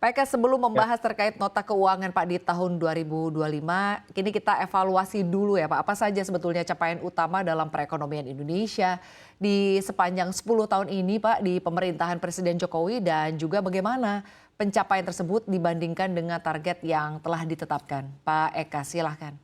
Pak Eka, sebelum Ya, membahas terkait nota keuangan Pak di tahun 2025, kini kita evaluasi dulu ya Pak, apa saja sebetulnya capaian utama dalam perekonomian Indonesia di sepanjang 10 tahun ini Pak di pemerintahan Presiden Jokowi dan juga bagaimana pencapaian tersebut dibandingkan dengan target yang telah ditetapkan. Pak Eka, silahkan.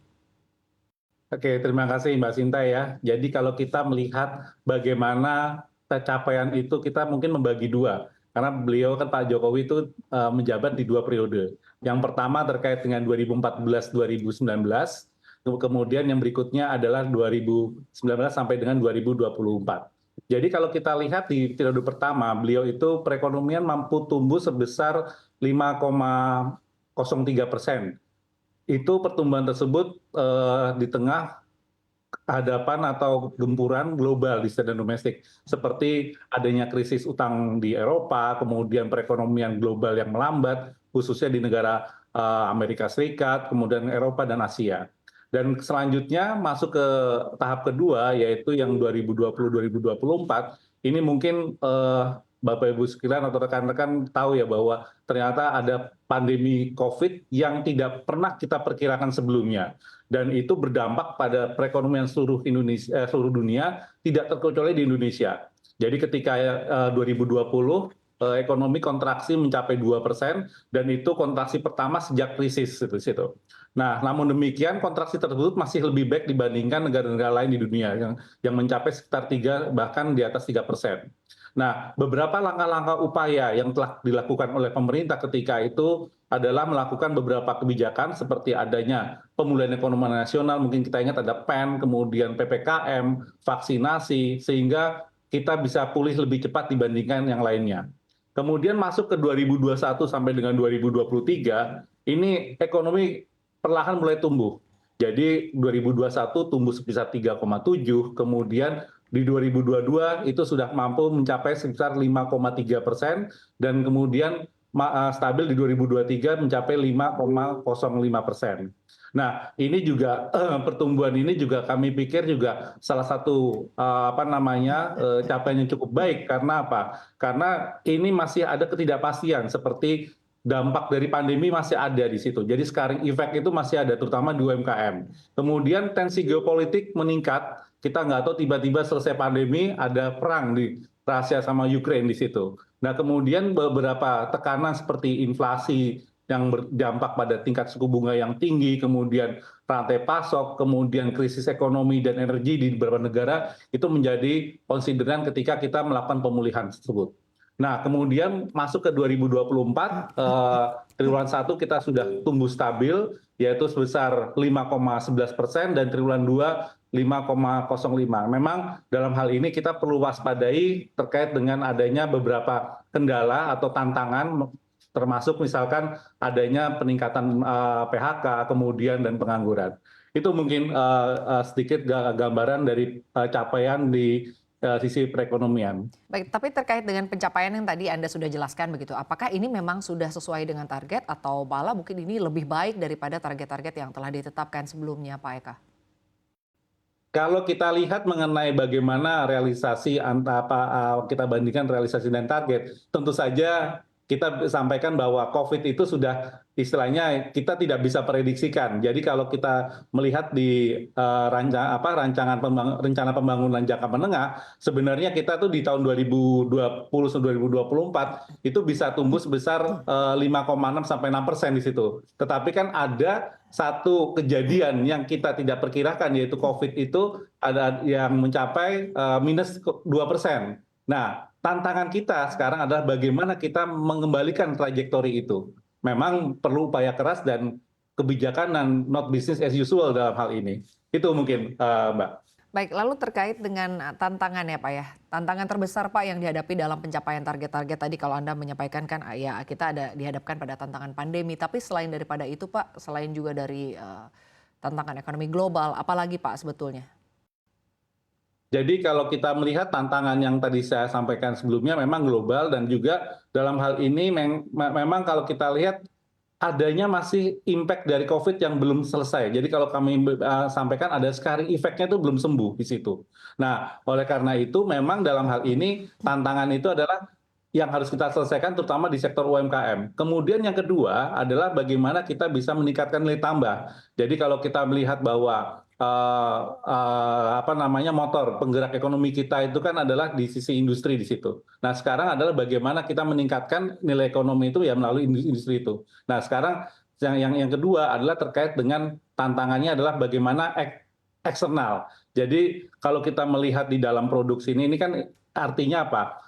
oke, terima kasih Mbak Sinta ya. Jadi kalau kita melihat bagaimana pencapaian itu, kita mungkin membagi dua. Karena beliau kan Pak Jokowi itu menjabat di dua periode. Yang pertama terkait dengan 2014-2019, kemudian yang berikutnya adalah 2019 sampai dengan 2024. Jadi kalau kita lihat di periode pertama, beliau itu perekonomian mampu tumbuh sebesar 5,03%. Itu pertumbuhan tersebut di tengah hadapan atau gempuran global di secara domestik, seperti adanya krisis utang di Eropa, kemudian perekonomian global yang melambat, khususnya di negara Amerika Serikat, kemudian Eropa dan Asia. Dan selanjutnya masuk ke tahap kedua, yaitu yang 2020-2024, ini mungkin Bapak Ibu sekalian atau rekan-rekan tahu ya bahwa ternyata ada pandemi COVID yang tidak pernah kita perkirakan sebelumnya, dan itu berdampak pada perekonomian seluruh Indonesia, seluruh dunia, tidak terkecuali di Indonesia. Jadi ketika 2020 ekonomi kontraksi mencapai 2%, dan itu kontraksi pertama sejak krisis itu situ. Nah, namun demikian kontraksi tersebut masih lebih baik dibandingkan negara-negara lain di dunia yang mencapai sekitar 3 bahkan di atas 3%. Nah, beberapa langkah-langkah upaya yang telah dilakukan oleh pemerintah ketika itu adalah melakukan beberapa kebijakan seperti adanya pemulihan ekonomi nasional, mungkin kita ingat ada PEN, kemudian PPKM, vaksinasi, sehingga kita bisa pulih lebih cepat dibandingkan yang lainnya. Kemudian masuk ke 2021 sampai dengan 2023, ini ekonomi perlahan mulai tumbuh. Jadi 2021 tumbuh sebesar 3,7, kemudian di 2022 itu sudah mampu mencapai sebesar 5,3%, dan kemudian stabil di 2023 mencapai 5,05%. Nah, ini juga pertumbuhan ini juga kami pikir juga salah satu capaian yang cukup baik. Karena apa? Karena ini masih ada ketidakpastian seperti dampak dari pandemi masih ada di situ. Jadi scarring effect itu masih ada, terutama di UMKM. Kemudian tensi geopolitik meningkat. Kita nggak tahu tiba-tiba selesai pandemi ada perang di Rusia sama Ukraine di situ. Nah, kemudian beberapa tekanan seperti inflasi yang berdampak pada tingkat suku bunga yang tinggi, kemudian rantai pasok, kemudian krisis ekonomi dan energi di beberapa negara, itu menjadi konsideran ketika kita melakukan pemulihan tersebut. Nah, kemudian masuk ke 2024, triwulan 1 kita sudah tumbuh stabil, yaitu sebesar 5,11%, dan triwulan 2 5,05. Memang dalam hal ini kita perlu waspadai terkait dengan adanya beberapa kendala atau tantangan, termasuk misalkan adanya peningkatan PHK, kemudian dan pengangguran. Itu mungkin sedikit gambaran dari capaian di sisi perekonomian. Baik, tapi terkait dengan pencapaian yang tadi Anda sudah jelaskan begitu, apakah ini memang sudah sesuai dengan target atau malah mungkin ini lebih baik daripada target-target yang telah ditetapkan sebelumnya, Pak Eka? Kalau kita lihat mengenai bagaimana realisasi kita bandingkan realisasi dan target, tentu saja kita sampaikan bahwa COVID itu sudah istilahnya kita tidak bisa prediksikan. Jadi kalau kita melihat di rencana pembangunan jangka menengah, sebenarnya kita tuh di tahun 2020 sampai 2024 itu bisa tumbuh sebesar 5,6 sampai 6% di situ. Tetapi kan ada satu kejadian yang kita tidak perkirakan, yaitu COVID itu ada yang mencapai minus 2%. Nah, tantangan kita sekarang adalah bagaimana kita mengembalikan trajektori itu. Memang perlu upaya keras dan kebijakan dan not business as usual dalam hal ini. Itu mungkin, Mbak. Baik, lalu terkait dengan tantangan ya Pak ya, tantangan terbesar Pak yang dihadapi dalam pencapaian target-target tadi kalau Anda menyampaikan kan ya kita ada dihadapkan pada tantangan pandemi, tapi selain daripada itu Pak, selain juga dari tantangan ekonomi global, apalagi Pak sebetulnya? Jadi kalau kita melihat tantangan yang tadi saya sampaikan sebelumnya memang global, dan juga dalam hal ini memang kalau kita lihat adanya masih impact dari COVID yang belum selesai. Jadi kalau kami sampaikan ada scarring effect-nya itu belum sembuh di situ. Nah, oleh karena itu memang dalam hal ini tantangan itu adalah yang harus kita selesaikan terutama di sektor UMKM. Kemudian yang kedua adalah bagaimana kita bisa meningkatkan nilai tambah. Jadi kalau kita melihat bahwa apa namanya motor penggerak ekonomi kita itu kan adalah di sisi industri di situ. Nah sekarang adalah bagaimana kita meningkatkan nilai ekonomi itu ya melalui industri itu. Nah sekarang yang kedua adalah terkait dengan tantangannya adalah bagaimana eksternal. Jadi kalau kita melihat di dalam produksi ini kan artinya apa?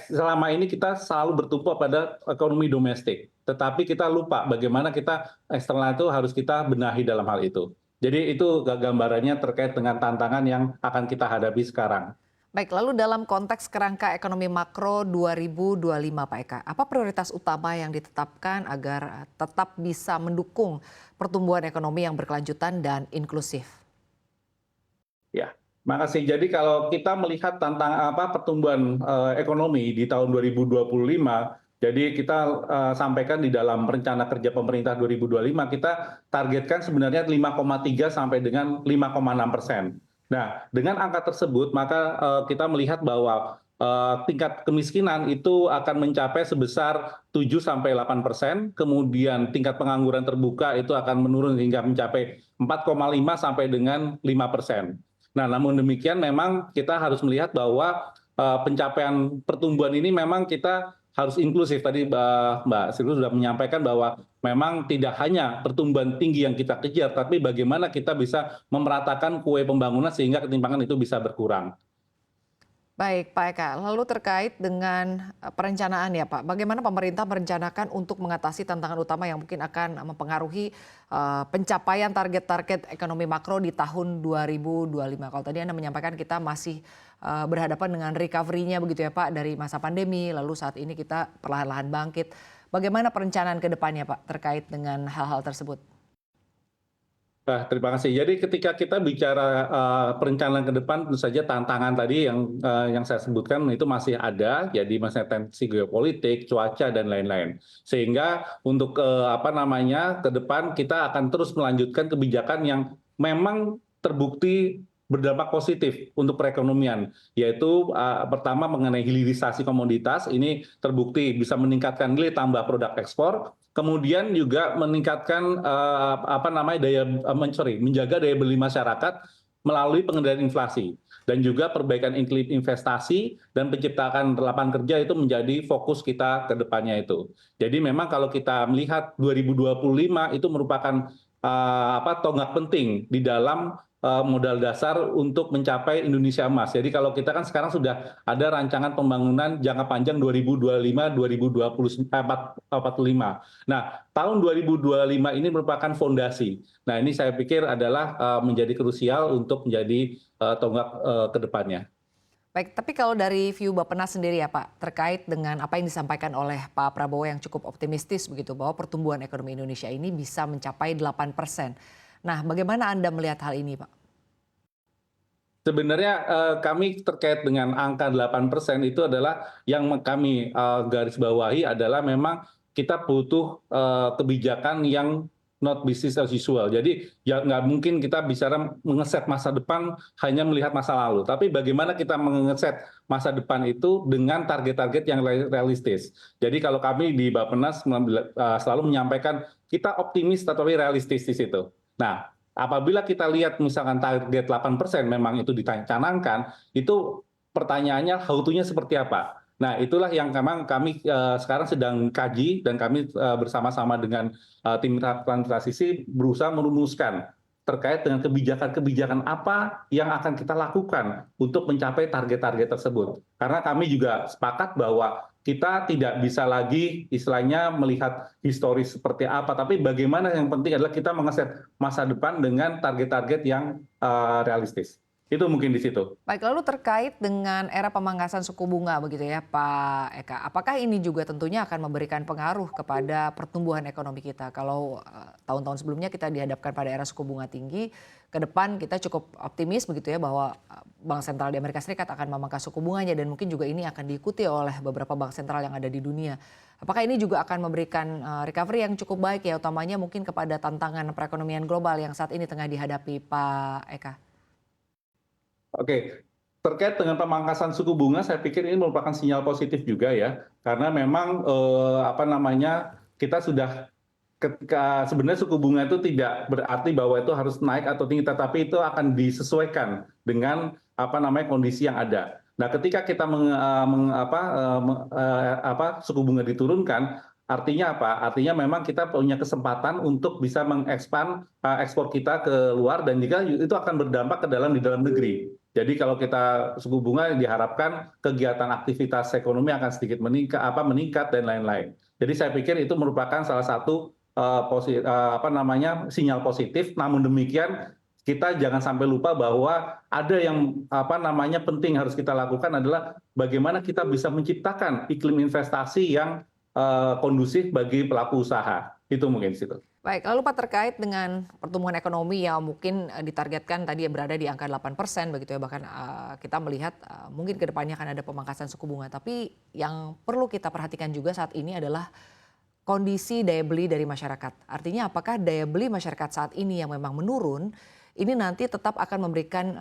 Selama ini kita selalu bertumpu pada ekonomi domestik, tetapi kita lupa bagaimana kita eksternal itu harus kita benahi dalam hal itu. Jadi itu gambarannya terkait dengan tantangan yang akan kita hadapi sekarang. Baik, lalu dalam konteks kerangka ekonomi makro 2025 Pak Eka, apa prioritas utama yang ditetapkan agar tetap bisa mendukung pertumbuhan ekonomi yang berkelanjutan dan inklusif? Ya, makasih. Jadi kalau kita melihat tentang pertumbuhan ekonomi di tahun 2025, jadi kita sampaikan di dalam rencana kerja pemerintah 2025, kita targetkan sebenarnya 5,3 sampai dengan 5,6%. Nah, dengan angka tersebut, maka kita melihat bahwa tingkat kemiskinan itu akan mencapai sebesar 7 sampai 8%, kemudian tingkat pengangguran terbuka itu akan menurun hingga mencapai 4,5 sampai dengan 5%. Nah, namun demikian memang kita harus melihat bahwa pencapaian pertumbuhan ini memang kita harus inklusif. Tadi Mbak Sirlu sudah menyampaikan bahwa memang tidak hanya pertumbuhan tinggi yang kita kejar, tapi bagaimana kita bisa memeratakan kue pembangunan sehingga ketimpangan itu bisa berkurang. Baik Pak Eka, lalu terkait dengan perencanaan ya Pak, bagaimana pemerintah merencanakan untuk mengatasi tantangan utama yang mungkin akan mempengaruhi pencapaian target-target ekonomi makro di tahun 2025? Kalau tadi Anda menyampaikan kita masih berhadapan dengan recovery-nya begitu ya Pak dari masa pandemi, lalu saat ini kita perlahan-lahan bangkit. Bagaimana perencanaan ke depannya Pak terkait dengan hal-hal tersebut? Nah, terima kasih. Jadi ketika kita bicara perencanaan ke depan, tentu saja tantangan tadi yang saya sebutkan itu masih ada, jadi masih tensi geopolitik, cuaca dan lain-lain. Sehingga untuk apa namanya ke depan kita akan terus melanjutkan kebijakan yang memang terbukti berdampak positif untuk perekonomian, yaitu pertama mengenai hilirisasi komoditas, ini terbukti bisa meningkatkan nilai tambah produk ekspor. Kemudian juga meningkatkan apa namanya menjaga daya beli masyarakat melalui pengendalian inflasi dan juga perbaikan iklim investasi dan penciptaan lapangan kerja itu menjadi fokus kita ke depannya itu. Jadi memang kalau kita melihat 2025 itu merupakan tonggak penting di dalam modal dasar untuk mencapai Indonesia Emas. Jadi kalau kita kan sekarang sudah ada rancangan pembangunan jangka panjang 2025-2045. Nah, tahun 2025 ini merupakan fondasi. Nah, ini saya pikir adalah menjadi krusial untuk menjadi tonggak ke depannya. Baik, tapi kalau dari view Bappenas sendiri ya Pak, terkait dengan apa yang disampaikan oleh Pak Prabowo yang cukup optimistis begitu, bahwa pertumbuhan ekonomi Indonesia ini bisa mencapai 8%. Nah, bagaimana Anda melihat hal ini Pak? Sebenarnya kami terkait dengan angka 8% itu adalah yang kami garis bawahi adalah memang kita butuh kebijakan yang not business as usual. Jadi ya nggak mungkin kita bicara mengeset masa depan hanya melihat masa lalu. Tapi bagaimana kita mengeset masa depan itu dengan target-target yang realistis. Jadi kalau kami di Bappenas selalu menyampaikan kita optimis tetapi realistis di situ. Nah, apabila kita lihat misalkan target 8% memang itu dicanangkan, itu pertanyaannya how to-nya seperti apa? Nah, itulah yang memang kami sekarang sedang kaji dan kami bersama-sama dengan tim transisi berusaha merumuskan terkait dengan kebijakan-kebijakan apa yang akan kita lakukan untuk mencapai target-target tersebut. Karena kami juga sepakat bahwa kita tidak bisa lagi istilahnya melihat historis seperti apa, tapi bagaimana yang penting adalah kita mengeset masa depan dengan target-target yang realistis. Itu mungkin di situ. Baik, lalu terkait dengan era pemangkasan suku bunga begitu ya Pak Eka, apakah ini juga tentunya akan memberikan pengaruh kepada pertumbuhan ekonomi kita? Kalau tahun-tahun sebelumnya kita dihadapkan pada era suku bunga tinggi, ke depan kita cukup optimis begitu ya bahwa Bank Sentral di Amerika Serikat akan memangkas suku bunganya dan mungkin juga ini akan diikuti oleh beberapa bank sentral yang ada di dunia. Apakah ini juga akan memberikan recovery yang cukup baik ya, utamanya mungkin kepada tantangan perekonomian global yang saat ini tengah dihadapi Pak Eka? Oke, Terkait dengan pemangkasan suku bunga, saya pikir ini merupakan sinyal positif juga ya, karena memang apa namanya kita sudah ketika sebenarnya suku bunga itu tidak berarti bahwa itu harus naik atau tinggi, tetapi itu akan disesuaikan dengan apa namanya kondisi yang ada. Nah, ketika kita suku bunga diturunkan, artinya apa? Artinya memang kita punya kesempatan untuk bisa mengekspan ekspor kita ke luar dan juga itu akan berdampak di dalam negeri. Jadi kalau kita suku bunga diharapkan kegiatan aktivitas ekonomi akan sedikit meningkat dan lain-lain. Jadi saya pikir itu merupakan salah satu sinyal positif. Namun demikian kita jangan sampai lupa bahwa ada yang penting harus kita lakukan adalah bagaimana kita bisa menciptakan iklim investasi yang kondusif bagi pelaku usaha. Itu mungkin situ. Baik, lalu Pak terkait dengan pertumbuhan ekonomi yang mungkin ditargetkan tadi berada di angka 8% begitu ya, bahkan kita melihat mungkin ke depannya akan ada pemangkasan suku bunga. Tapi yang perlu kita perhatikan juga saat ini adalah kondisi daya beli dari masyarakat. Artinya apakah daya beli masyarakat saat ini yang memang menurun, ini nanti tetap akan memberikan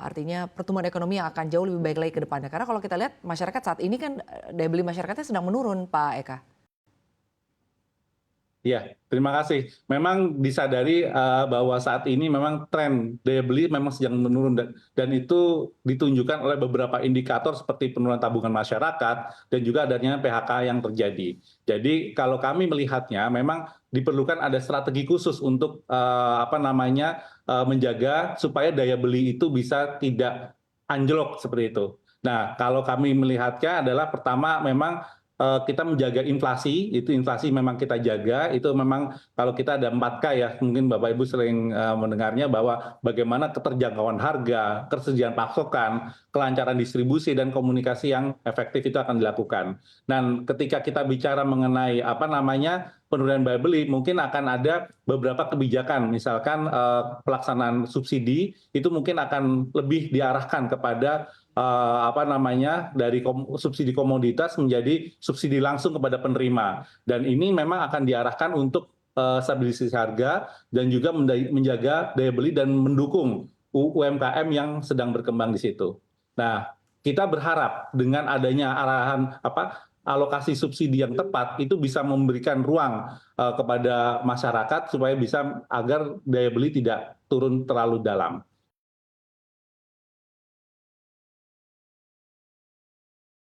artinya pertumbuhan ekonomi yang akan jauh lebih baik lagi ke depannya. Karena kalau kita lihat masyarakat saat ini kan daya beli masyarakatnya sedang menurun, Pak Eka. Ya, terima kasih. Memang disadari bahwa saat ini memang tren daya beli memang sedang menurun dan itu ditunjukkan oleh beberapa indikator seperti penurunan tabungan masyarakat dan juga adanya PHK yang terjadi. Jadi kalau kami melihatnya memang diperlukan ada strategi khusus untuk menjaga supaya daya beli itu bisa tidak anjlok seperti itu. Nah, kalau kami melihatnya adalah pertama memang kita menjaga inflasi, itu inflasi memang kita jaga, itu memang kalau kita ada 4K ya, mungkin Bapak Ibu sering mendengarnya bahwa bagaimana keterjangkauan harga, ketersediaan pasokan, kelancaran distribusi dan komunikasi yang efektif itu akan dilakukan. Dan ketika kita bicara mengenai penurunan daya beli, mungkin akan ada beberapa kebijakan, misalkan pelaksanaan subsidi itu mungkin akan lebih diarahkan kepada dari subsidi komoditas menjadi subsidi langsung kepada penerima. Dan ini memang akan diarahkan untuk stabilisasi harga dan juga menjaga daya beli dan mendukung UMKM yang sedang berkembang di situ. Nah, kita berharap dengan adanya arahan alokasi subsidi yang tepat itu bisa memberikan ruang kepada masyarakat supaya bisa agar daya beli tidak turun terlalu dalam.